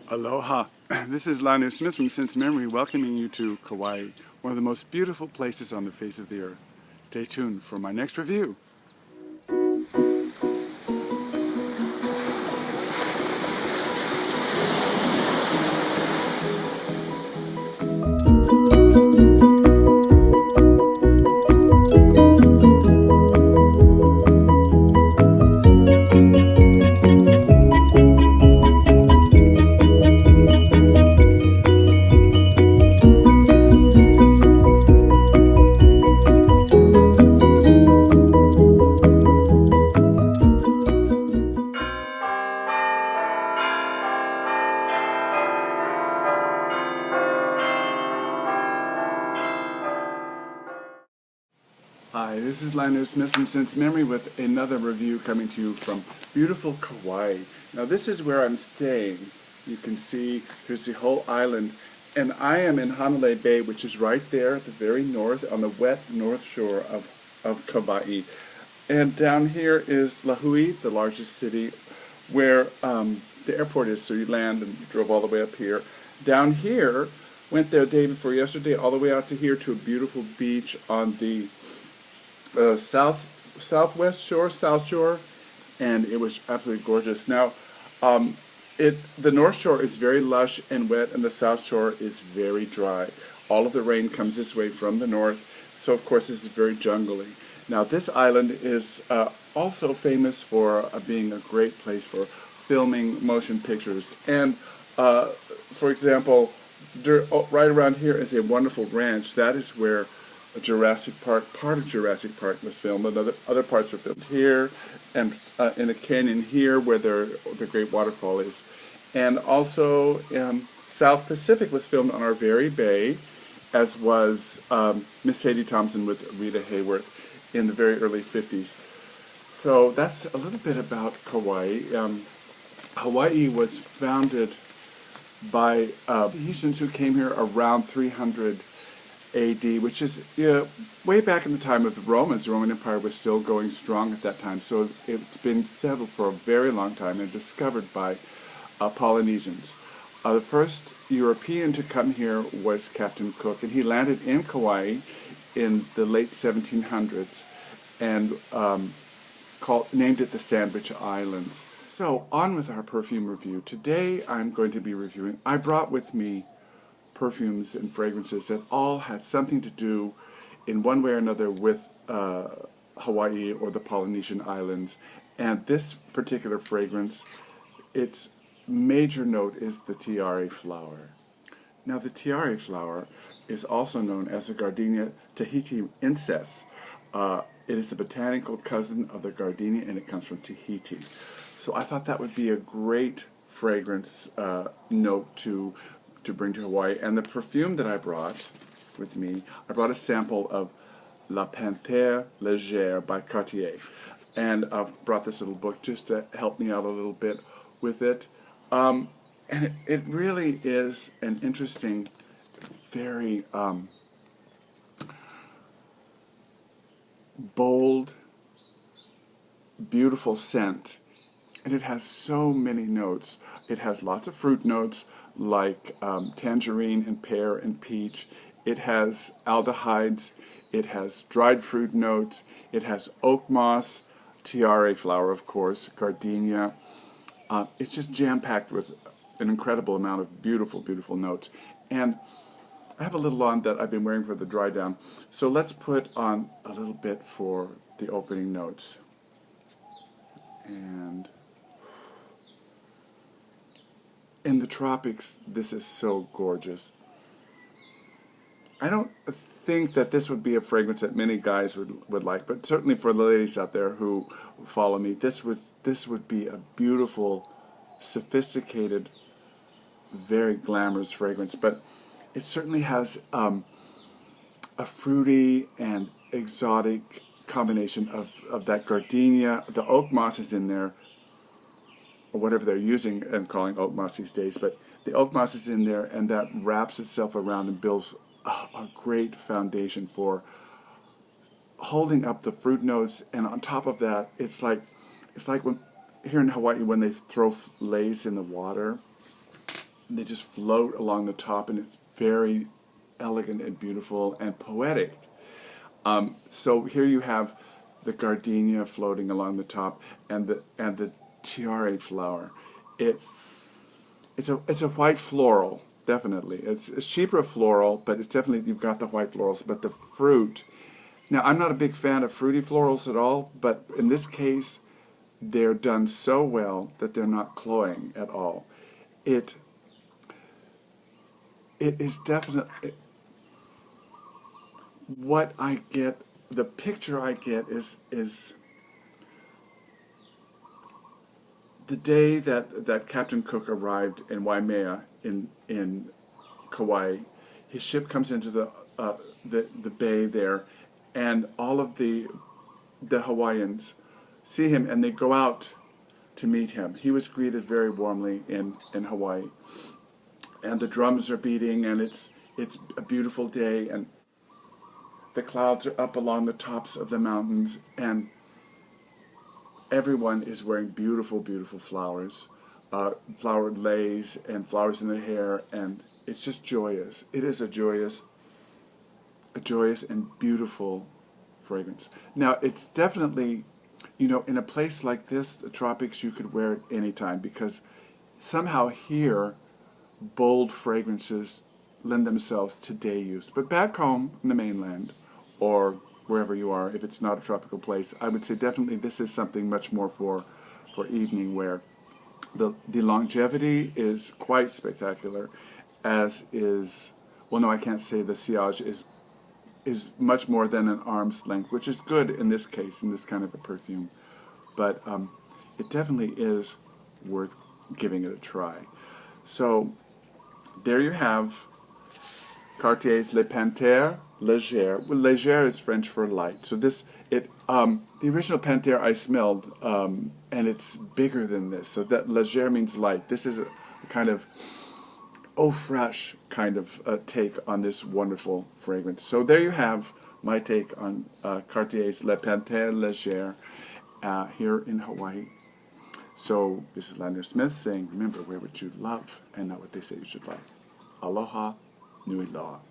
Aloha. This is Lanu Smith from Sense Memory welcoming you to Kauai, one of the most beautiful places on the face of the earth. Stay tuned for my next review. Hi, this is Lionel Smith from Sense Memory with another review coming to you from beautiful Kauai. Now this is where I'm staying. You can see there's the whole island, and I am in Hanalei Bay, which is right there at the very north, on the wet north shore of Kauai. And down here is Lahui, the largest city, where the airport is, so you land and you drove all the way up here. Down here, went there day before yesterday, all the way out to here to a beautiful beach on the south shore, and it was absolutely gorgeous. Now, the North Shore is very lush and wet, and the South Shore is very dry. All of the rain comes this way from the north, so of course this is very jungly. Now, this island is also famous for being a great place for filming motion pictures. And for example, right around here is a wonderful ranch. That is where Jurassic Park, part of Jurassic Park was filmed, and other parts were filmed here, and in a canyon here where the great waterfall is. And also South Pacific was filmed on our very bay, as was Miss Sadie Thompson with Rita Hayworth in the very early 50s. So that's a little bit about Kauai. Hawaii was founded by Tahitians who came here around 300 AD, which is way back in the time of the Romans. The Roman Empire was still going strong at that time, so it's been settled for a very long time and discovered by Polynesians. The first European to come here was Captain Cook, and he landed in Kauai in the late 1700s and named it the Sandwich Islands. So on with our perfume review. Today I'm going to be reviewing, I brought with me perfumes and fragrances that all had something to do in one way or another with Hawaii or the Polynesian Islands. And this particular fragrance, its major note is the tiara flower. Now the tiara flower is also known as the Gardenia tahitiensis. It is the botanical cousin of the gardenia, and it comes from Tahiti. So I thought that would be a great fragrance note to bring to Hawaii. And the perfume that I brought with me, I brought a sample of La Panthere Legere by Cartier. And I've brought this little book just to help me out a little bit with it. And it really is an interesting, very bold, beautiful scent. And it has so many notes. It has lots of fruit notes like tangerine and pear and peach. It has aldehydes. It has dried fruit notes. It has oak moss, tiara flower, of course, gardenia. It's just jam-packed with an incredible amount of beautiful, beautiful notes. And I have a little on that I've been wearing for the dry down. So let's put on a little bit for the opening notes. And in the tropics, this is so gorgeous. I don't think that this would be a fragrance that many guys would like, but certainly for the ladies out there who follow me, this would be a beautiful, sophisticated, very glamorous fragrance. But it certainly has a fruity and exotic combination of that gardenia. The oak moss is in there, or whatever they're using and calling oak moss these days, but the oak moss is in there, and that wraps itself around and builds a great foundation for holding up the fruit notes. And on top of that, it's like when here in Hawaii when they throw fillets in the water, they just float along the top, and it's very elegant and beautiful and poetic. So here you have the gardenia floating along the top, and the tiara flower. It's a white floral, definitely. It's cheaper floral, but it's definitely, you've got the white florals. But the fruit, now I'm not a big fan of fruity florals at all, but in this case, they're done so well that they're not cloying at all. It is definitely what I get. The picture I get is the day that Captain Cook arrived in Waimea in Kauai. His ship comes into the bay there, and all of the Hawaiians see him, and they go out to meet him. He was greeted very warmly in Hawaii, and the drums are beating, and it's a beautiful day, and the clouds are up along the tops of the mountains, and everyone is wearing beautiful, beautiful flowers, flowered leis and flowers in their hair, and it's just joyous. It is a joyous and beautiful fragrance. Now, it's definitely, in a place like this, the tropics, you could wear it anytime, because somehow here, bold fragrances lend themselves to day use. But back home in the mainland, or wherever you are, if it's not a tropical place, I would say definitely this is something much more for evening wear. The longevity is quite spectacular, as is, well, no, I can't say the sillage is much more than an arm's length, which is good in this case, in this kind of a perfume. But it definitely is worth giving it a try. So there you have Cartier's Le Panthere Legere. Well, Legere is French for light. So the original Panthere I smelled, and it's bigger than this. So that Legere means light. This is a kind of eau fraiche kind of take on this wonderful fragrance. So there you have my take on Cartier's Le Panthere Legere here in Hawaii. So this is Lanier Smith saying, remember, wear what you love and not what they say you should like. Aloha, nui loa.